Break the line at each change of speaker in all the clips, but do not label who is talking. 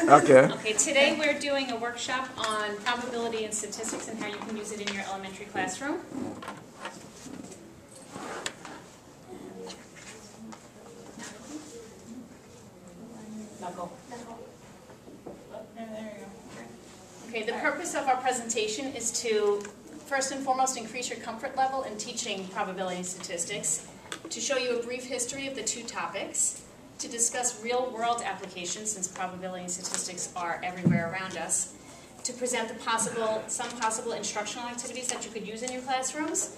Okay.
Okay, today we're doing a workshop on probability and statistics and how you can use it in your elementary classroom. Okay, the purpose of our presentation is to, first and foremost, increase your comfort level in teaching probability and statistics, to show you a brief history of the two topics, to discuss real-world applications, since probability and statistics are everywhere around us, to present some possible instructional activities that you could use in your classrooms,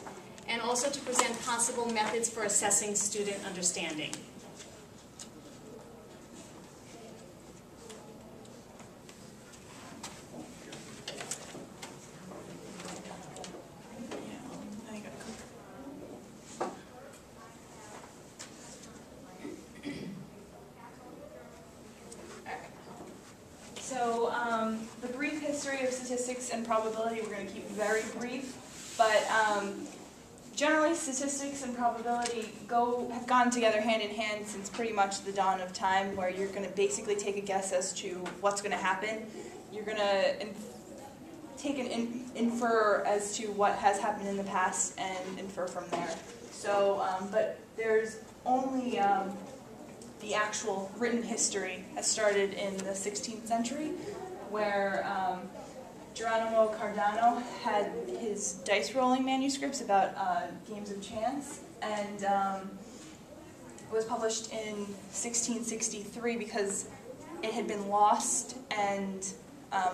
and also to present possible methods for assessing student understanding.
So the brief history of statistics and probability, we're going to keep very brief, but generally statistics and probability have gone together hand in hand since pretty much the dawn of time, where you're going to basically take a guess as to what's going to happen. You're going to infer as to what has happened in the past and infer from there. So, but there's only the actual written history has started in the 16th century, where Geronimo Cardano had his dice rolling manuscripts about games of chance, and it was published in 1663 because it had been lost and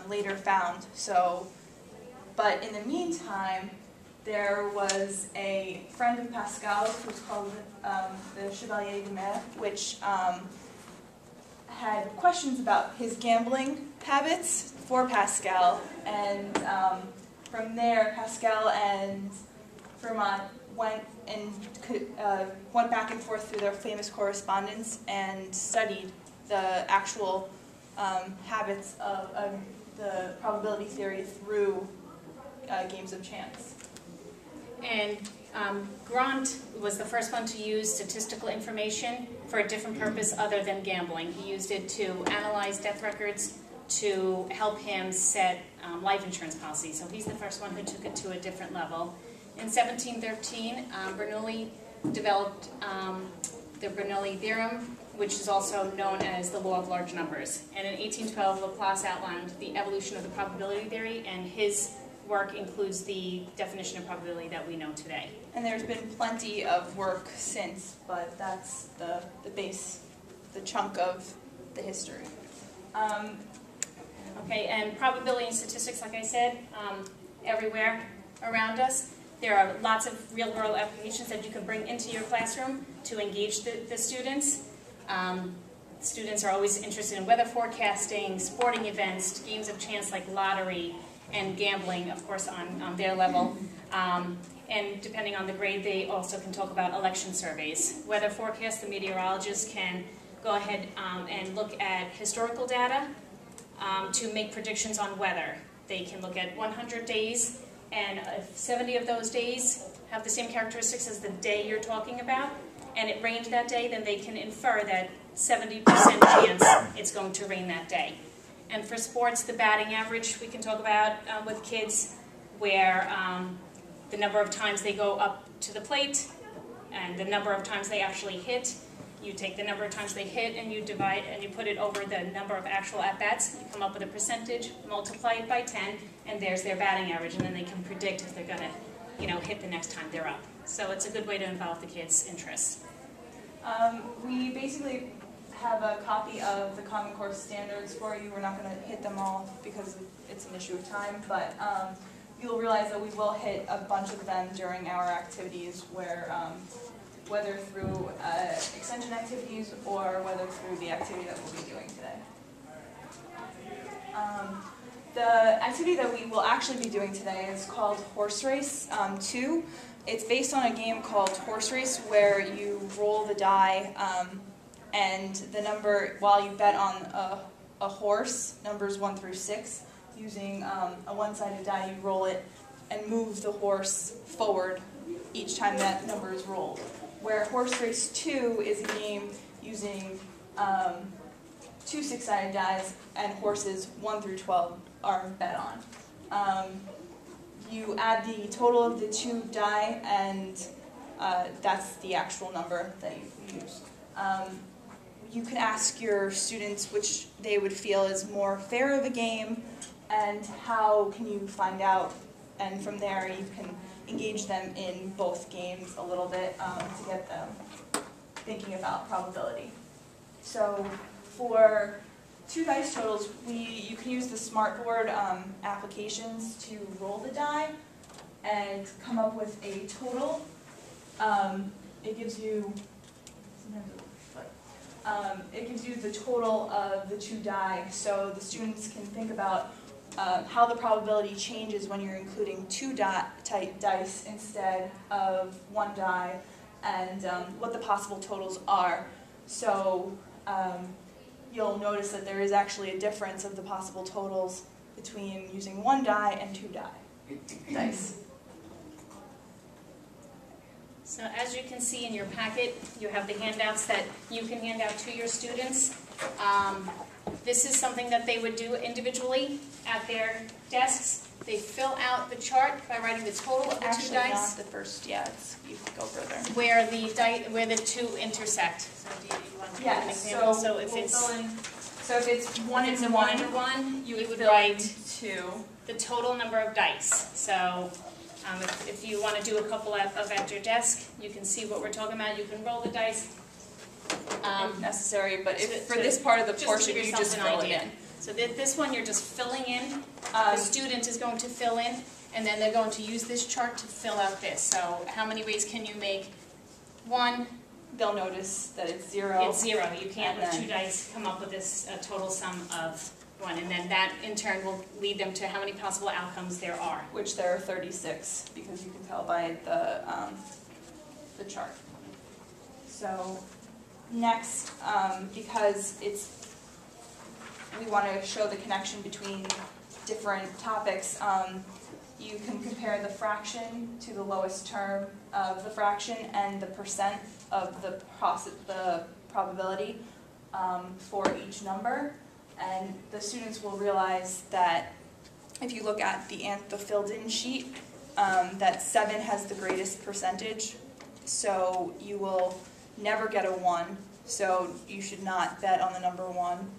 later found. So, but in the meantime, there was a friend of Pascal who's called the Chevalier de Mer, which had questions about his gambling habits for Pascal, and from there Pascal and Fermat went back and forth through their famous correspondence and studied the actual habits of the probability theory through games of chance.
And Grant was the first one to use statistical information for a different purpose other than gambling. He used it to analyze death records to help him set life insurance policies. So he's the first one who took it to a different level. In 1713, Bernoulli developed the Bernoulli theorem, which is also known as the law of large numbers. And in 1812, Laplace outlined the evolution of the probability theory, and his work includes the definition of probability that we know today.
And there's been plenty of work since, but that's the base, the chunk of the history.
Okay, and probability and statistics, like I said, everywhere around us. There are lots of real-world applications that you can bring into your classroom to engage the students. Students are always interested in weather forecasting, sporting events, games of chance like lottery, and gambling, of course, on their level. And depending on the grade, they also can talk about election surveys. Weather forecasts, the meteorologists can go ahead and look at historical data to make predictions on weather. They can look at 100 days, and if 70 of those days have the same characteristics as the day you're talking about, and it rained that day, then they can infer that 70% chance it's going to rain that day. And for sports, the batting average we can talk about with kids, where the number of times they go up to the plate and the number of times they actually hit. You take the number of times they hit and you divide and you put it over the number of actual at-bats. You come up with a percentage, multiply it by 10, and there's their batting average. And then they can predict if they're going to, hit the next time they're up. So it's a good way to involve the kids' interests.
We basically have a copy of the Common Core standards for you. We're not going to hit them all because it's an issue of time, but you'll realize that we will hit a bunch of them during our activities, where whether through extension activities or whether through the activity that we'll be doing today. The activity that we will actually be doing today is called Horse Race 2. It's based on a game called Horse Race, where you roll the die and the number, while you bet on a horse, numbers 1 through 6, using a one-sided die, you roll it and move the horse forward each time that number is rolled. Where Horse Race 2 is a game using 2 6-sided dice, and horses 1 through 12 are bet on. You add the total of the 2 die, and that's the actual number that you use. You can ask your students which they would feel is more fair of a game, and how can you find out, and from there you can engage them in both games a little bit to get them thinking about probability. So for 2 dice totals, you can use the smartboard applications to roll the die and come up with a total. It gives you the total of the 2 die, so the students can think about how the probability changes when you're including 2 dice instead of 1 die, and what the possible totals are. So you'll notice that there is actually a difference of the possible totals between using 1 die and 2 dice.
So as you can see in your packet, you have the handouts that you can hand out to your students. This is something that they would do individually at their desks. They fill out the chart by writing the total of the 2 dice.
Actually, not the first. Yeah, you can go further.
Where the 2 intersect. So do you want to give an example? So if it's 1 and 1, you would write
2.
The total number of dice. So if you want to do a couple of at your desk, you can see what we're talking about. You can roll the dice.
If necessary, but for this part of the portion, you just fill it in.
So this one you're just filling in. The student is going to fill in, and then they're going to use this chart to fill out this. So how many ways can you make 1?
They'll notice that it's 0.
It's 0. You can't with 2 dice come up with this total sum of 1, and then that in turn will lead them to how many possible outcomes there are.
Which there are 36, because you can tell by the chart. So next, because we want to show the connection between different topics, you can compare the fraction to the lowest term of the fraction and the percent of the probability for each number. And the students will realize that if you look at the filled-in sheet, that 7 has the greatest percentage. So you will never get a 1. So you should not bet on the number 1.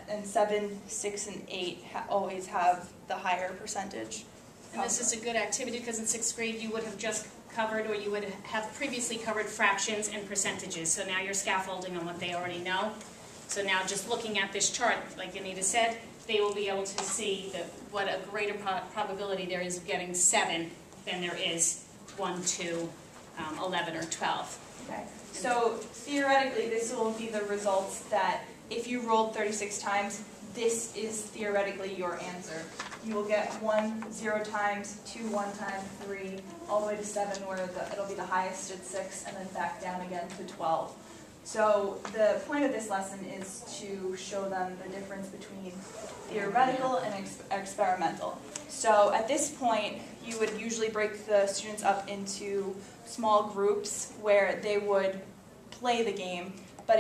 And 7, 6, and 8 always have the higher percentage.
And this is a good activity because in 6th grade you would have just covered, or you would have previously covered fractions and percentages. So now you're scaffolding on what they already know. So now just looking at this chart, like Anita said, they will be able to see what a greater probability there is of getting 7 than there is 1, 2, 11, or 12.
Okay. So theoretically, this will be the results that if you rolled 36 times, this is theoretically your answer. You will get 1 0 times, 2 1 times, 3, all the way to 7, where it'll be the highest at 6, and then back down again to 12. So the point of this lesson is to show them the difference between theoretical and experimental. So at this point, you would usually break the students up into small groups where they would play the game. But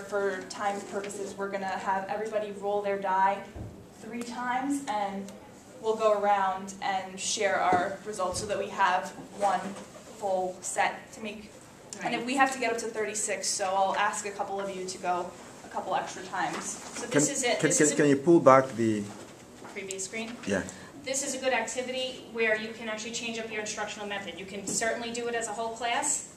for time purposes, we're going to have everybody roll their die 3 times, and we'll go around and share our results so that we have one full set to make. Right. And if we have to get up to 36, so I'll ask a couple of you to go a couple extra times. So this is it.
Can you pull back the
previous screen?
Yeah.
This is a good activity where you can actually change up your instructional method. You can certainly do it as a whole class.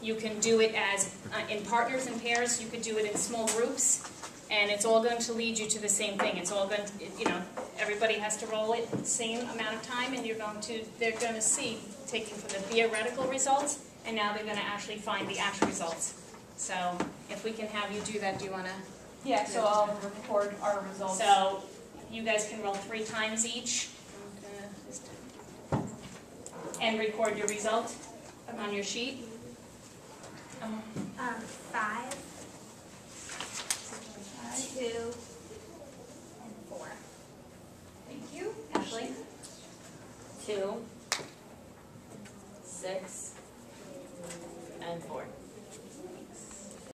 You can do it as in partners and pairs. You could do it in small groups, and it's all going to lead you to the same thing. It's all going to, everybody has to roll it the same amount of time, and they're going to see, taking from the theoretical results, and now they're going to actually find the actual results. So if we can have you do that, do you want to?
Yeah. So I'll record our results.
So you guys can roll 3 times each, and record your result on your sheet.
5,